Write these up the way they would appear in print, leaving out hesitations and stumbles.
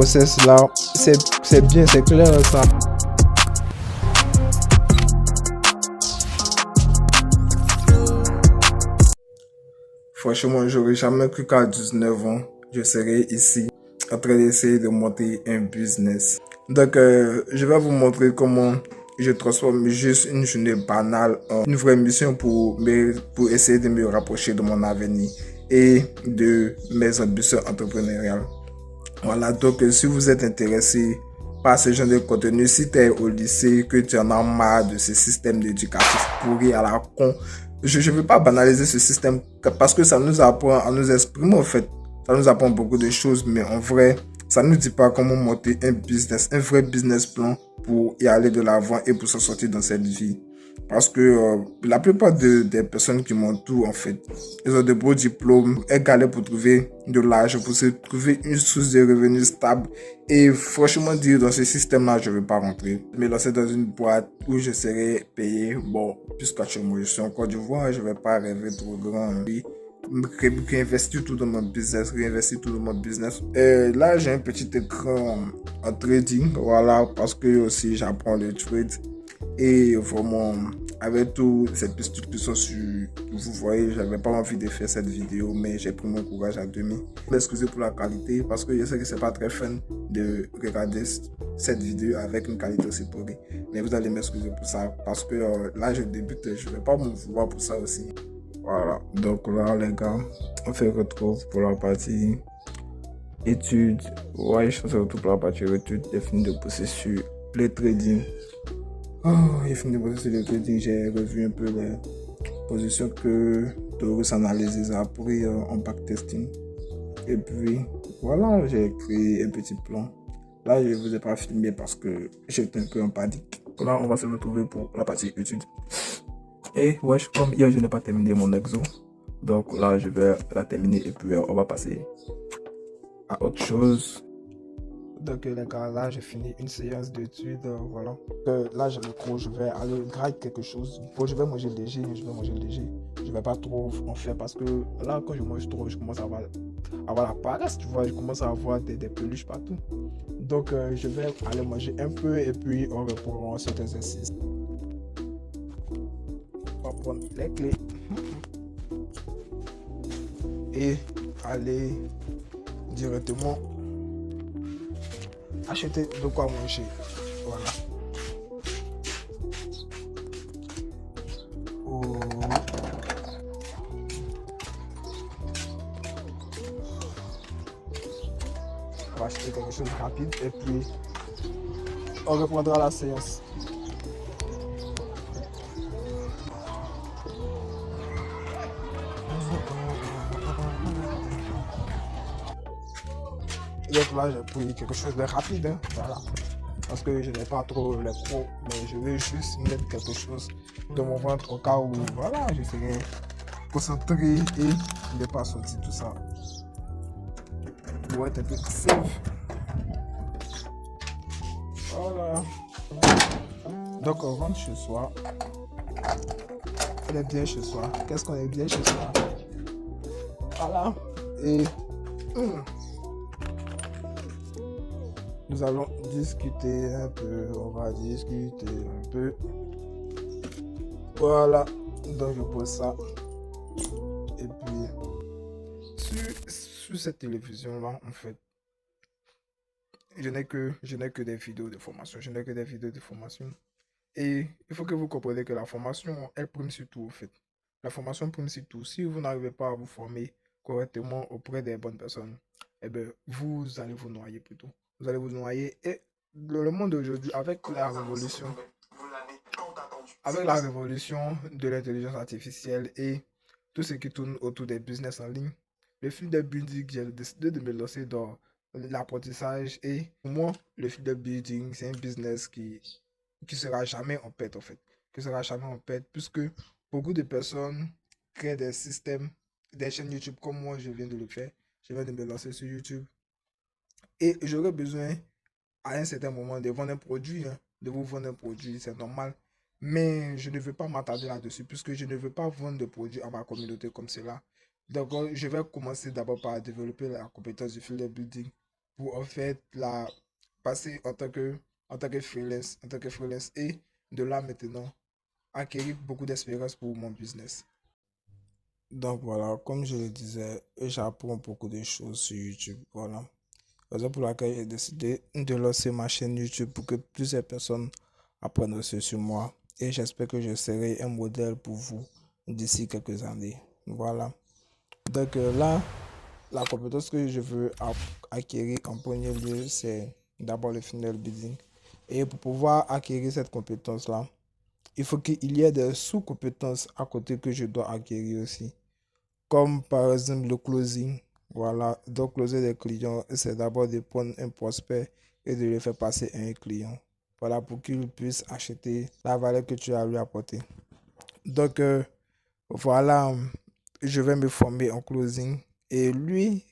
process là, c'est bien, c'est clair ça. Franchement, j'aurais jamais cru qu'à 19 ans, je serais ici en train d'essayer de monter un business. Donc, je vais vous montrer comment je transforme juste une journée banale en une vraie mission pour essayer de me rapprocher de mon avenir et de mes ambitions entrepreneuriales. Voilà, donc si vous êtes intéressé par ce genre de contenu, si tu es au lycée, que tu en as marre de ce système d'éducatif pourri à la con, je ne veux pas banaliser ce système parce que ça nous apprend à nous exprimer en fait. Ça nous apprend beaucoup de choses, mais en vrai, ça ne nous dit pas comment monter un business, un vrai business plan pour y aller de l'avant et pour s'en sortir dans cette vie. Parce que la plupart des personnes qui montent tout, en fait, ils ont de beaux diplômes, elles galèrent pour trouver de l'argent, pour se trouver une source de revenus stable. Et franchement dire, dans ce système-là, je ne veux pas rentrer. Me lancer dans une boîte où je serai payé, bon, puisqu'actuellement je suis en Côte d'Ivoire, je ne vais pas rêver trop grand. Oui. Réinvestir tout dans mon business, là, j'ai un petit écran en trading, voilà, parce que aussi j'apprends le trade. Et vraiment, avec toutes ces petites discussions sur, vous voyez, j'avais pas envie de faire cette vidéo, mais j'ai pris mon courage à demi. M'excuser pour la qualité, parce que je sais que c'est pas très fun de regarder cette vidéo avec une qualité aussi pourrie. Mais vous allez m'excuser pour ça, parce que là, je débute, je vais pas me vouloir pour ça aussi. Voilà, donc là, les gars, on se retrouve pour la partie études. Ouais, je se retrouve pour la partie études. J'ai fini de pousser sur le trading. J'ai fini de poser sur le trading, j'ai revu un peu les positions que Taurus Analysis a pris en backtesting. Et puis, voilà, j'ai créé un petit plan. Là, je ne vous ai pas filmé parce que j'étais un peu en panique. Là, on va se retrouver pour la partie étude. Et ouais, comme hier, je n'ai pas terminé mon exo. Donc là, je vais la terminer et puis on va passer à autre chose. Donc les gars, là j'ai fini une séance d'études, voilà. Là j'ai le cours, je vais aller grind quelque chose. Bon, je vais manger léger, Je vais pas trop en faire parce que là quand je mange trop, je commence à avoir la paresse, tu vois. Je commence à avoir des peluches partout. Donc je vais aller manger un peu et puis on reprend cet exercice. On va prendre les clés et aller directement acheter de quoi manger. Voilà. Oh. On va acheter quelque chose de rapide et puis on reprendra la séance. Donc là, j'ai pris quelque chose de rapide, hein, voilà. Parce que je n'ai pas trop les pros, mais je vais juste mettre quelque chose dans mon ventre au cas où, voilà, je serai concentré et ne pas sortir tout ça. Pour être un peu safe. Voilà. Donc on rentre chez soi. On est bien chez soi. Qu'est-ce qu'on est bien chez soi? Voilà. Et nous allons discuter un peu. On va discuter un peu. Voilà. Donc je pose ça. Et puis sur cette télévision là, en fait, je n'ai que des vidéos de formation. Je n'ai que des vidéos de formation. Et il faut que vous compreniez que la formation, elle prime sur tout, en fait. La formation prime sur tout. Si vous n'arrivez pas à vous former correctement auprès des bonnes personnes, eh bien, vous allez vous noyer plutôt. Vous allez vous noyer. Et le monde d'aujourd'hui, avec la révolution de l'intelligence artificielle et tout ce qui tourne autour des business en ligne, le fil de building, j'ai décidé de me lancer dans l'apprentissage. Et pour moi, le fil de building, c'est un business qui sera jamais en perte, en fait. Qui sera jamais en perte, puisque beaucoup de personnes créent des systèmes, des chaînes YouTube comme moi, je viens de le faire. Je viens de me lancer sur YouTube. Et j'aurais besoin, à un certain moment, de vendre un produit, hein, de vous vendre un produit, c'est normal. Mais je ne veux pas m'attarder là-dessus, puisque je ne veux pas vendre de produits à ma communauté comme cela. Donc, je vais commencer d'abord par développer la compétence du field building pour en fait passer en tant que freelance et de là maintenant acquérir beaucoup d'expérience pour mon business. Donc voilà, comme je le disais, j'apprends beaucoup de choses sur YouTube. Voilà. Raison pour laquelle j'ai décidé de lancer ma chaîne YouTube pour que plusieurs personnes apprennent aussi sur moi. Et j'espère que je serai un modèle pour vous d'ici quelques années. Voilà. Donc là, la compétence que je veux acquérir en premier lieu, c'est d'abord le funnel building. Et pour pouvoir acquérir cette compétence-là, il faut qu'il y ait des sous-compétences à côté que je dois acquérir aussi. Comme par exemple le closing. Voilà, donc closer des clients, c'est d'abord de prendre un prospect et de le faire passer à un client. Voilà, pour qu'il puisse acheter la valeur que tu as lui apporter. Donc, voilà, je vais me former en closing. Et lui,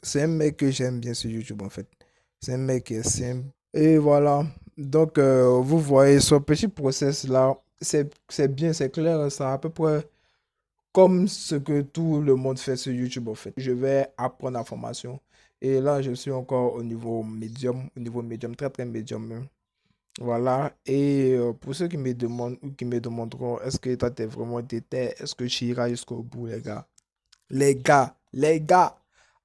c'est un mec que j'aime bien sur YouTube en fait. C'est un mec qui est simple. Et voilà, donc vous voyez ce petit process là, c'est bien, c'est clair, c'est à peu près comme ce que tout le monde fait sur YouTube en fait. Je vais apprendre la formation. Et là, je suis encore au niveau médium, très très médium même. Voilà. Et pour ceux qui me demandent ou qui me demanderont, est-ce que toi t'es vraiment déter, est-ce que tu iras jusqu'au bout, les gars? Les gars,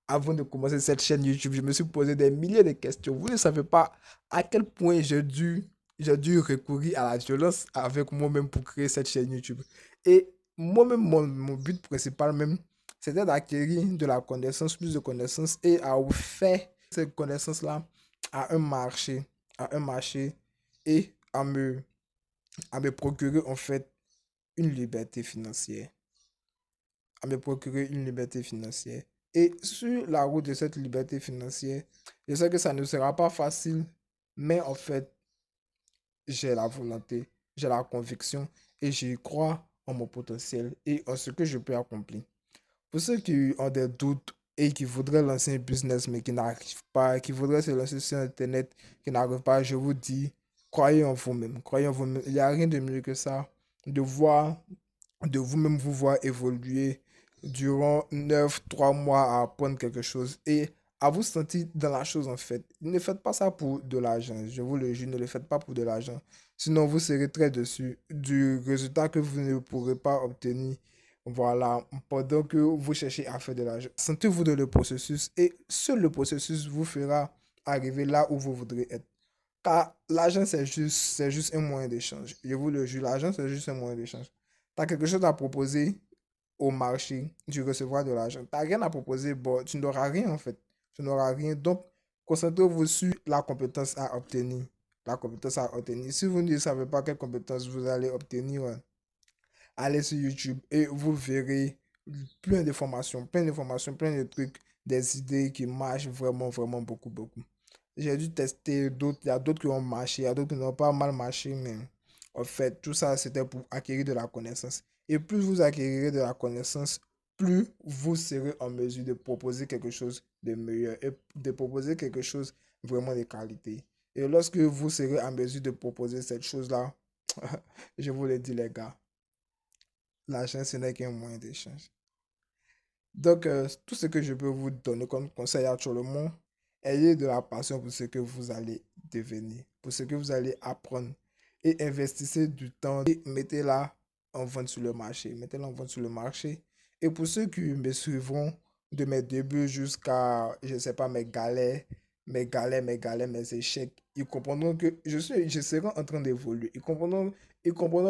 avant de commencer cette chaîne YouTube, je me suis posé des milliers de questions. Vous ne savez pas à quel point j'ai dû recourir à la violence avec moi-même pour créer cette chaîne YouTube. Et moi-même, mon but principal même, c'était d'acquérir de la connaissance, plus de connaissances et à faire cette connaissance-là à un marché et à me procurer en fait une liberté financière. À me procurer une liberté financière. Et sur la route de cette liberté financière, je sais que ça ne sera pas facile, mais en fait, j'ai la volonté, j'ai la conviction et j'y crois en mon potentiel et en ce que je peux accomplir. Pour ceux qui ont des doutes et qui voudraient lancer un business mais qui n'arrivent pas, qui voudraient se lancer sur Internet, qui n'arrivent pas, je vous dis, croyez en vous-même, croyez en vous-même. Il n'y a rien de mieux que ça, de voir de vous-même vous voir évoluer durant 3 mois à apprendre quelque chose et à vous sentir dans la chose en fait. Ne faites pas ça pour de l'argent, je vous le jure, ne le faites pas pour de l'argent. Sinon, vous serez très déçu du résultat que vous ne pourrez pas obtenir. Voilà, pendant que vous cherchez à faire de l'argent. Sentez-vous dans le processus et seul le processus vous fera arriver là où vous voudrez être. Car l'argent, c'est juste un moyen d'échange. Je vous le jure, l'argent, c'est juste un moyen d'échange. Tu as quelque chose à proposer au marché, tu recevras de l'argent. Tu n'as rien à proposer, bon, tu n'auras rien en fait. Tu n'auras rien. Donc, concentrez-vous sur la compétence à obtenir. La compétence à obtenir. Si vous ne savez pas quelle compétence vous allez obtenir, allez sur YouTube et vous verrez plein d'informations, plein de trucs, des idées qui marchent vraiment, vraiment beaucoup, beaucoup. J'ai dû tester d'autres, il y a d'autres qui ont marché, il y a d'autres qui n'ont pas mal marché, mais en fait, tout ça, c'était pour acquérir de la connaissance. Et plus vous acquérirez de la connaissance, plus vous serez en mesure de proposer quelque chose de meilleur et de proposer quelque chose vraiment de qualité. Et lorsque vous serez en mesure de proposer cette chose-là, je vous le dis, les gars, l'argent, ce n'est qu'un moyen d'échange. Donc, tout ce que je peux vous donner comme conseil actuellement, ayez de la passion pour ce que vous allez devenir, pour ce que vous allez apprendre et investissez du temps et mettez-la en vente sur le marché. Mettez-la en vente sur le marché. Et pour ceux qui me suivront de mes débuts jusqu'à, je ne sais pas, mes échecs, ils comprendront que je serai en train d'évoluer. Ils comprendront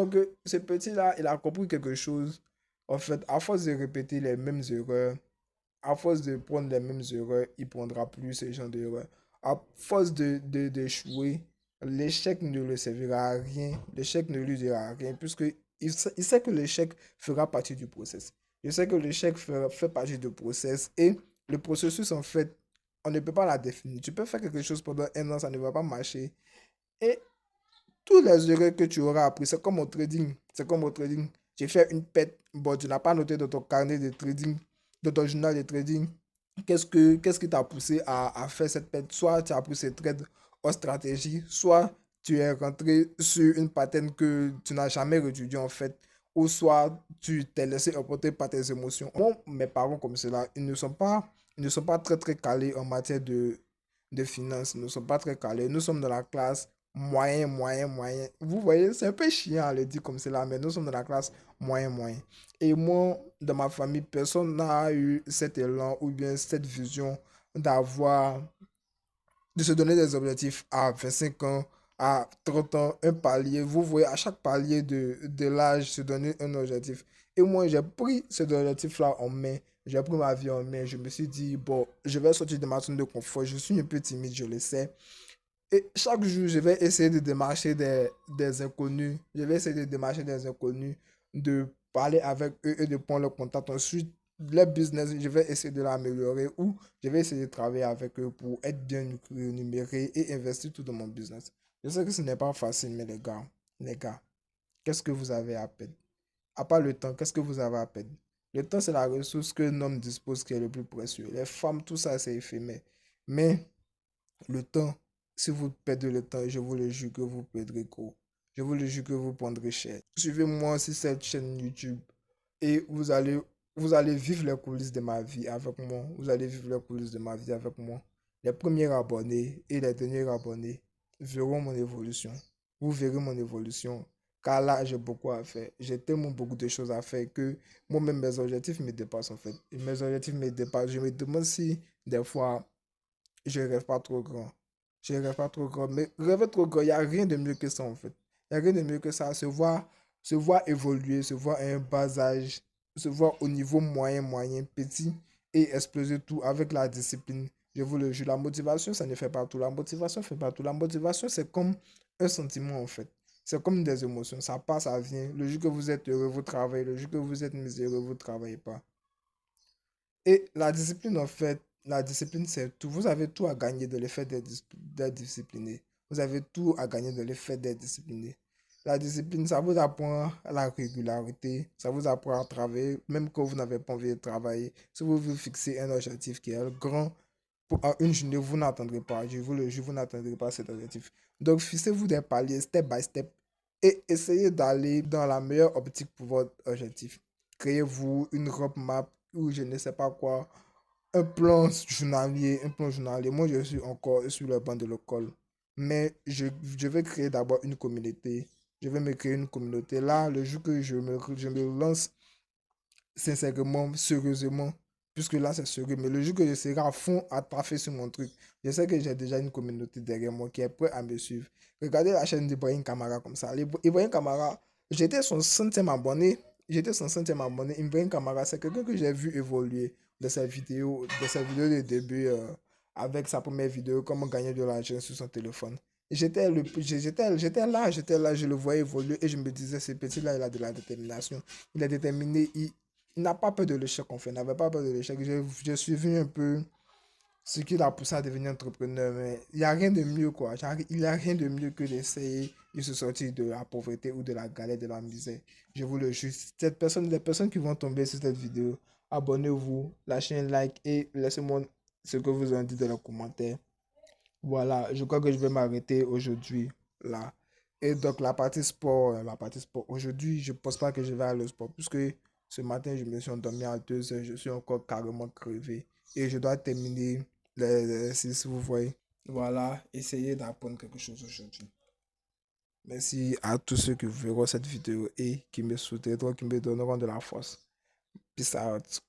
que ce petit-là, il a compris quelque chose. En fait, à force de répéter les mêmes erreurs, à force de prendre les mêmes erreurs, il ne prendra plus ce genre d'erreurs. À force d'échouer, l'échec ne le servira à rien. L'échec ne lui dira à rien, puisque il sait que l'échec fera partie du process. Je sais que l'échec fait partie du process et le processus, en fait, on ne peut pas la définir. Tu peux faire quelque chose pendant 1 an, ça ne va pas marcher. Et tous les erreurs que tu auras appris, c'est comme au trading. C'est comme au trading. Tu fais une perte, bon, tu n'as pas noté dans ton carnet de trading, dans ton journal de trading. Qu'est-ce qui t'a poussé à faire cette perte? Soit tu as pris ces trades en stratégie, soit tu es rentré sur une pattern que tu n'as jamais étudiée en fait, ou soit tu t'es laissé emporter par tes émotions. Bon, mes parents comme cela, ils ne sont pas très très calés en matière de finance, nous ne sommes pas très calés. Nous sommes dans la classe moyen, moyen, moyen. Vous voyez, c'est un peu chiant à le dire comme cela, mais nous sommes dans la classe moyen, moyen. Et moi, dans ma famille, personne n'a eu cet élan ou bien cette vision d'avoir de se donner des objectifs à 25 ans, à 30 ans, un palier. Vous voyez, à chaque palier de l'âge, se donner un objectif. Et moi, j'ai pris cet objectif-là en main. J'ai pris ma vie en main. Je me suis dit, bon, je vais sortir de ma zone de confort. Je suis un peu timide, je le sais. Et chaque jour, je vais essayer de démarcher des inconnus. Je vais essayer de démarcher des inconnus, de parler avec eux et de prendre le contact. Ensuite, le business, je vais essayer de l'améliorer ou je vais essayer de travailler avec eux pour être bien rémunéré et investir tout dans mon business. Je sais que ce n'est pas facile, mais les gars, qu'est-ce que vous avez à peine? À part le temps, qu'est-ce que vous avez à peine? Le temps, c'est la ressource que l'homme dispose qui est le plus précieux. Les femmes, tout ça, c'est éphémère. Mais le temps, si vous perdez le temps, je vous le jure que vous perdrez gros. Je vous le jure que vous prendrez cher. Suivez-moi sur cette chaîne YouTube et vous allez vivre les coulisses de ma vie avec moi. Vous allez vivre les coulisses de ma vie avec moi. Les premiers abonnés et les derniers abonnés verront mon évolution. Vous verrez mon évolution. Car là, j'ai beaucoup à faire. J'ai tellement beaucoup de choses à faire que moi-même, mes objectifs me dépassent en fait. Et mes objectifs me dépassent. Je me demande si des fois, je rêve pas trop grand. Je rêve pas trop grand. Mais rêver trop grand, il n'y a rien de mieux que ça, en fait. Il n'y a rien de mieux que ça. Se voir évoluer, se voir à un bas âge, se voir au niveau moyen, moyen, petit et exploser tout avec la discipline. Je vous le jure, la motivation, ça ne fait pas tout. La motivation fait pas tout. La motivation, c'est comme un sentiment, en fait. C'est comme des émotions. Ça passe, ça vient. Le jour que vous êtes heureux, vous travaillez. Le jour que vous êtes miséreux, vous ne travaillez pas. Et la discipline, en fait, la discipline, c'est tout. Vous avez tout à gagner de l'effet d'être discipliné. Vous avez tout à gagner de l'effet d'être discipliné. La discipline, ça vous apprend la régularité, ça vous apprend à travailler, même quand vous n'avez pas envie de travailler. Si vous vous fixez un objectif qui est grand, pour une journée, vous n'attendrez pas. Je vous le jure, vous n'attendrez pas cet objectif. Donc, fixez-vous des paliers, step by step, et essayez d'aller dans la meilleure optique pour votre objectif. Créez-vous une roadmap ou je ne sais pas quoi, un plan journalier, un plan journalier. Moi, je suis encore sur le banc de l'école, mais je vais créer d'abord une communauté. Je vais me créer une communauté. Là, le jour que je me lance sincèrement, sérieusement, puisque là c'est sérieux, mais le jour que je serai à fond à taffer sur mon truc, je sais que j'ai déjà une communauté derrière moi qui est prête à me suivre. Regardez la chaîne d'Ibrahim Kamara comme ça. Ibrahim Kamara, j'étais son centième abonné. J'étais son centième abonné. Ibrahim Kamara, c'est quelqu'un que j'ai vu évoluer de ses vidéos de début avec sa première vidéo, comment gagner de l'argent sur son téléphone. J'étais là, je le voyais évoluer et je me disais, ce petit-là, il a de la détermination. Il est déterminé, il n'a pas peur de l'échec, en fait. Il n'avait pas peur de l'échec. J'ai suivi un peu ce qui l'a poussé à devenir entrepreneur. Mais il n'y a rien de mieux, quoi. Il n'y a rien de mieux que d'essayer de se sortir de la pauvreté ou de la galère, de la misère. Je vous le jure. Les personnes qui vont tomber sur cette vidéo, abonnez-vous, lâchez un like et laissez-moi ce que vous en dites dans les commentaires. Voilà, je crois que je vais m'arrêter aujourd'hui là. Et donc la partie sport, aujourd'hui, je pense pas que je vais aller au sport puisque ce matin, je me suis endormi à 2 heures, je suis encore carrément crevé et je dois terminer l'exercice, vous voyez. Voilà, essayez d'apprendre quelque chose aujourd'hui. Merci à tous ceux qui verront cette vidéo et qui me soutiendront, qui me donneront de la force. Peace out.